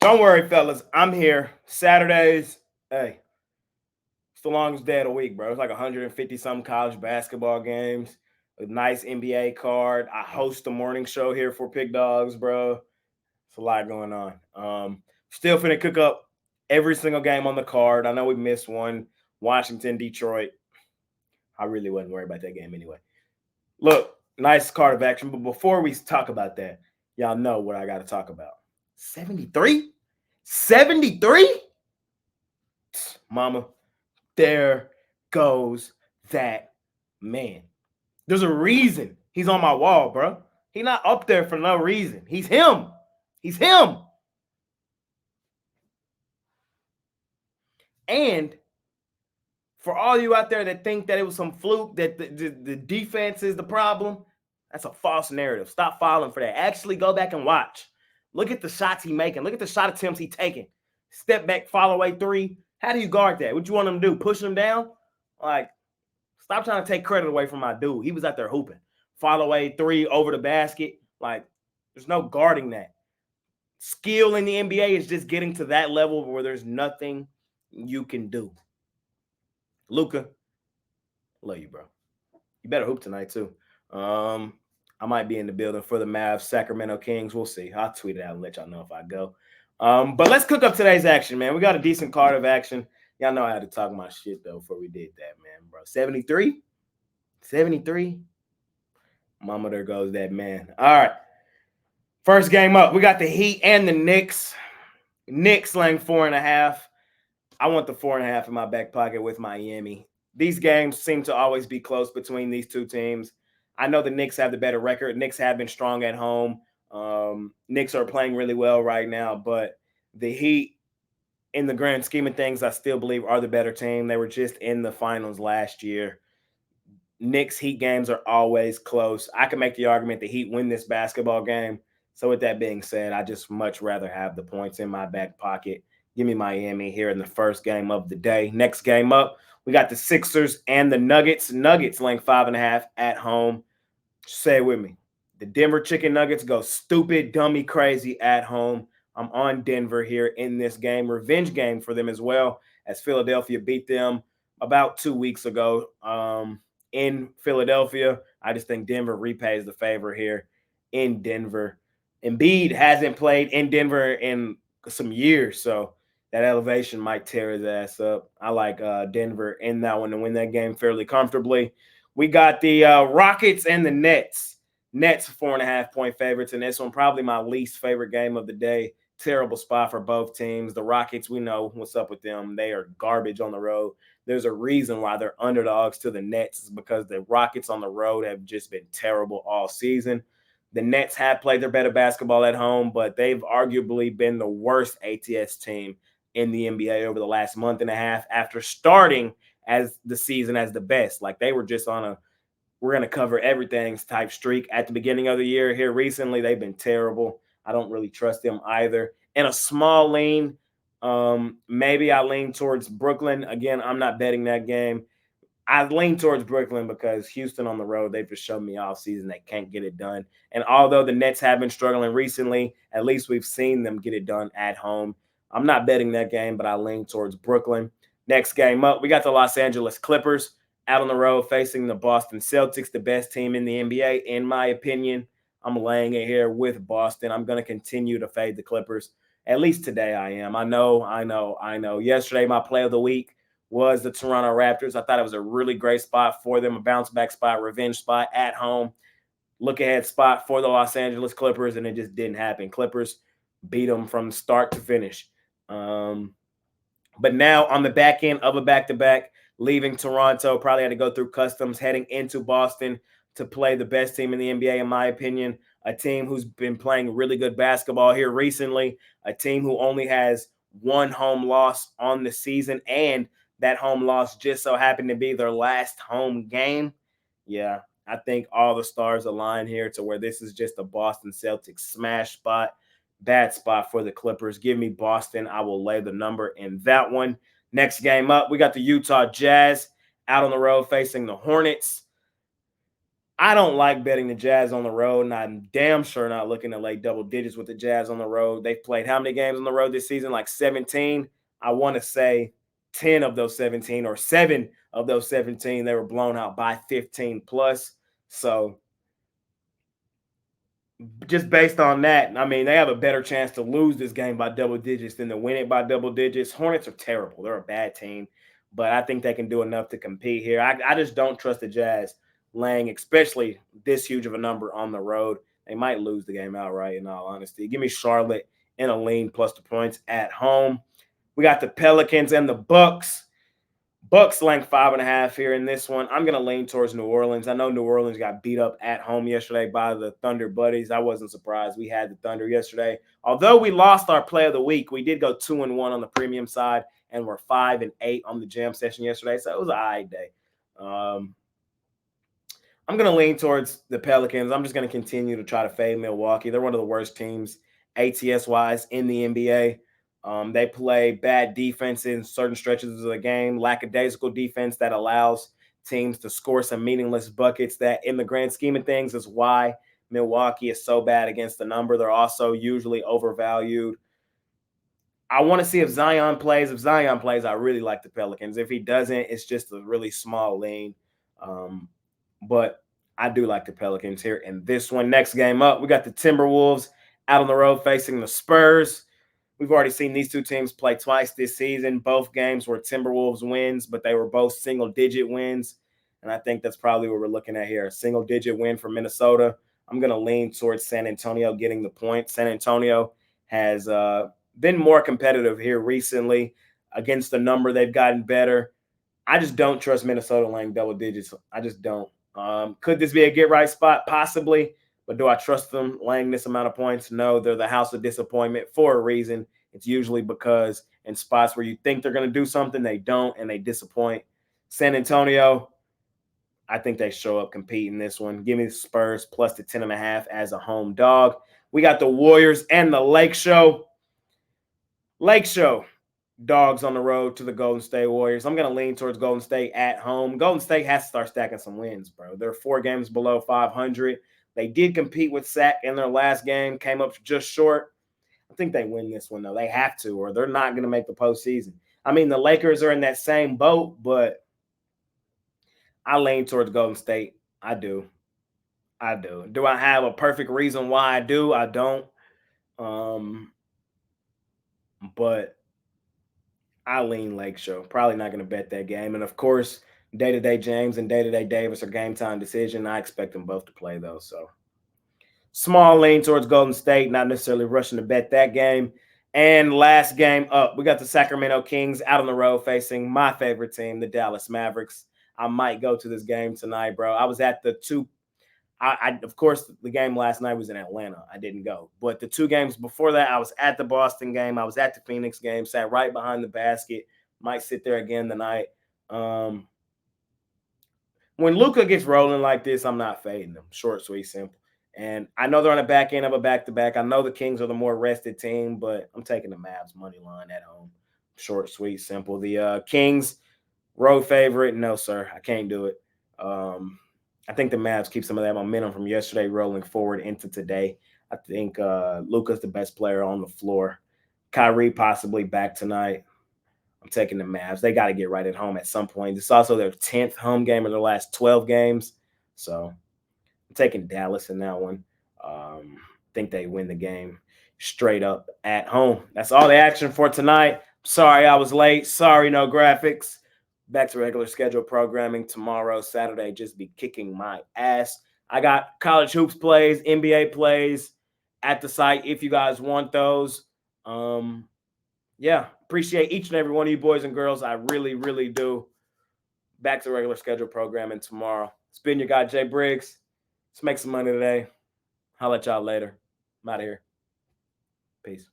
Don't worry, fellas. I'm here. Saturdays, hey, it's the longest day of the week, bro. It's like 150 some college basketball games, a nice NBA card. I host the morning show here for Pick Dawgz, bro. It's a lot going on. Still finna cook up every single game on the card. I know we missed one, Washington, Detroit. I really wasn't worried about that game anyway. Look, nice card of action. But before we talk about that, y'all know what I got to talk about. 73? 73? Mama, there goes that man. There's a reason he's on my wall, bro. He's not up there for no reason. He's him. He's him. And for all you out there that think that it was some fluke, that the defense is the problem, that's a false narrative. Stop falling for that. Actually go back and watch. Look at the shots he's making. Look at the shot attempts he's taking. Step back, fall away three. How do you guard that? What you want him to do? Push him down? Like, stop trying to take credit away from my dude. He was out there hooping. Fall away three over the basket. Like, there's no guarding that. Skill in the NBA is just getting to that level where there's nothing you can do. Luka, love you, bro. You better hoop tonight, too. I might be in the building for the Mavs, Sacramento Kings. We'll see. I'll tweet it out and let y'all know if I go. But let's cook up today's action, man. We got a decent card of action. Y'all know I had to talk my shit, though, before we did that, man, bro. 73? 73? Mama, there goes that man. All right. First game up. We got the Heat and the Knicks. Knicks laying 4.5. I want the 4.5 in my back pocket with Miami. These games seem to always be close between these two teams. I know the Knicks have the better record. Knicks have been strong at home. Knicks are playing really well right now, but the Heat, in the grand scheme of things, I still believe are the better team. They were just in the finals last year. Knicks Heat games are always close. I can make the argument the Heat win this basketball game. So with that being said, I just much rather have the points in my back pocket. Give me Miami here in the first game of the day. Next game up, we got the Sixers and the Nuggets. Nuggets laying 5.5 at home. Say it with me. The Denver Chicken Nuggets go stupid, dummy, crazy at home. I'm on Denver here in this game. Revenge game for them as well, as Philadelphia beat them about 2 weeks ago in Philadelphia. I just think Denver repays the favor here in Denver. Embiid hasn't played in Denver in some years, so that elevation might tear his ass up. I like Denver in that one to win that game fairly comfortably. We got the Rockets and the Nets. Nets 4.5-point favorites in this one. Probably my least favorite game of the day. Terrible spot for both teams. The Rockets, we know what's up with them. They are garbage on the road. There's a reason why they're underdogs to the Nets, is because the Rockets on the road have just been terrible all season. The Nets have played their better basketball at home, but they've arguably been the worst ATS team in the NBA over the last month and a half after starting as the season as the best. Like, they were just on a we're going to cover everything type streak at the beginning of the year. Here recently, they've been terrible. I don't really trust them either. In a small lean, maybe I lean towards Brooklyn. Again, I'm not betting that game. I lean towards Brooklyn because Houston on the road, they've just shown me all season they can't get it done. And although the Nets have been struggling recently, at least we've seen them get it done at home. I'm not betting that game, but I lean towards Brooklyn. Next game up, we got the Los Angeles Clippers out on the road facing the Boston Celtics, the best team in the NBA, in my opinion. I'm laying it here with Boston. I'm going to continue to fade the Clippers. At least today I am. I know. Yesterday, my play of the week was the Toronto Raptors. I thought it was a really great spot for them, a bounce-back spot, revenge spot at home, look-ahead spot for the Los Angeles Clippers, and it just didn't happen. Clippers beat them from start to finish. But now on the back end of a back-to-back, leaving Toronto, probably had to go through customs, heading into Boston to play the best team in the NBA, in my opinion, a team who's been playing really good basketball here recently, a team who only has one home loss on the season, and that home loss just so happened to be their last home game. Yeah, I think all the stars align here to where this is just a Boston Celtics smash spot. Bad spot for the Clippers. Give me Boston. I will lay the number in that one. Next game up, we got the Utah Jazz out on the road facing the Hornets. I don't like betting the Jazz on the road, and I'm damn sure not looking to lay double digits with the Jazz on the road. They've played how many games on the road this season? Like 17. I want to say 10 of those 17 or 7 of those 17, they were blown out by 15 plus. So just based on that, I mean, they have a better chance to lose this game by double digits than to win it by double digits. Hornets are terrible. They're a bad team, but I think they can do enough to compete here. I just don't trust the Jazz laying, especially this huge of a number on the road. They might lose the game outright, in all honesty. Give me Charlotte in a lean plus the points at home. We got the Pelicans and the Bucks. Bucks laying 5.5 here in this one. I'm going to lean towards New Orleans. I know New Orleans got beat up at home yesterday by the Thunder buddies. I wasn't surprised. We had the Thunder yesterday. Although we lost our play of the week, we did go 2-1 on the premium side, and we're 5-8 on the jam session yesterday. So it was an all right day. I'm going to lean towards the Pelicans. I'm just going to continue to try to fade Milwaukee. They're one of the worst teams ATS-wise in the NBA. They play bad defense in certain stretches of the game, lackadaisical defense that allows teams to score some meaningless buckets that, in the grand scheme of things, is why Milwaukee is so bad against the number. They're also usually overvalued. I want to see if Zion plays. If Zion plays, I really like the Pelicans. If he doesn't, it's just a really small lean. But I do like the Pelicans here in this one. Next game up, we got the Timberwolves out on the road facing the Spurs. We've already seen these two teams play twice this season. Both games were Timberwolves wins, but they were both single-digit wins. And I think that's probably what we're looking at here. A single-digit win for Minnesota. I'm going to lean towards San Antonio getting the point. San Antonio has been more competitive here recently against the number. They've gotten better. I just don't trust Minnesota laying double digits. I just don't. Could this be a get-right spot? Possibly. But do I trust them laying this amount of points? No, they're the house of disappointment for a reason. It's usually because in spots where you think they're going to do something, they don't, and they disappoint. San Antonio, I think they show up competing this one. Give me the Spurs plus the 10.5 as a home dog. We got the Warriors and the Lake Show. Lake Show. Dogs on the road to the Golden State Warriors. I'm going to lean towards Golden State at home. Golden State has to start stacking some wins, bro. They're 4 games below 500. They did compete with Sac in their last game, came up just short. I think they win this one, though. They have to, or they're not going to make the postseason. I mean, the Lakers are in that same boat, but I lean towards Golden State. I do. Do I have a perfect reason why I do? I don't. But I lean Lake Show. Probably not going to bet that game. And, of course, day-to-day James and day-to-day Davis are game-time decision. I expect them both to play, though, so small lean towards Golden State, not necessarily rushing to bet that game. And last game up, we got the Sacramento Kings out on the road facing my favorite team, the Dallas Mavericks. I might go to this game tonight, bro. I was at the two. Of course, the game last night was in Atlanta. I didn't go. But the 2 games before that, I was at the Boston game. I was at the Phoenix game, sat right behind the basket. Might sit there again tonight. When Luka gets rolling like this, I'm not fading them. Short, sweet, simple. And I know they're on the back end of a back-to-back. I know the Kings are the more rested team, but I'm taking the Mavs money line at home. Short, sweet, simple. The Kings, road favorite. No, sir. I can't do it. I think the Mavs keep some of that momentum from yesterday rolling forward into today. I think Luka's the best player on the floor. Kyrie possibly back tonight. I'm taking the Mavs. They got to get right at home at some point. It's also their 10th home game of their last 12 games. So I'm taking Dallas in that one. I think they win the game straight up at home. That's all the action for tonight. Sorry I was late. Sorry, no graphics. Back to regular schedule programming tomorrow, Saturday. Just be kicking my ass. I got college hoops plays, NBA plays at the site if you guys want those. Yeah, appreciate each and every one of you boys and girls. I really, really do. Back to regular schedule programming tomorrow. It's been your guy, Jay Briggs. Let's make some money today. I'll let y'all later. I'm out of here. Peace.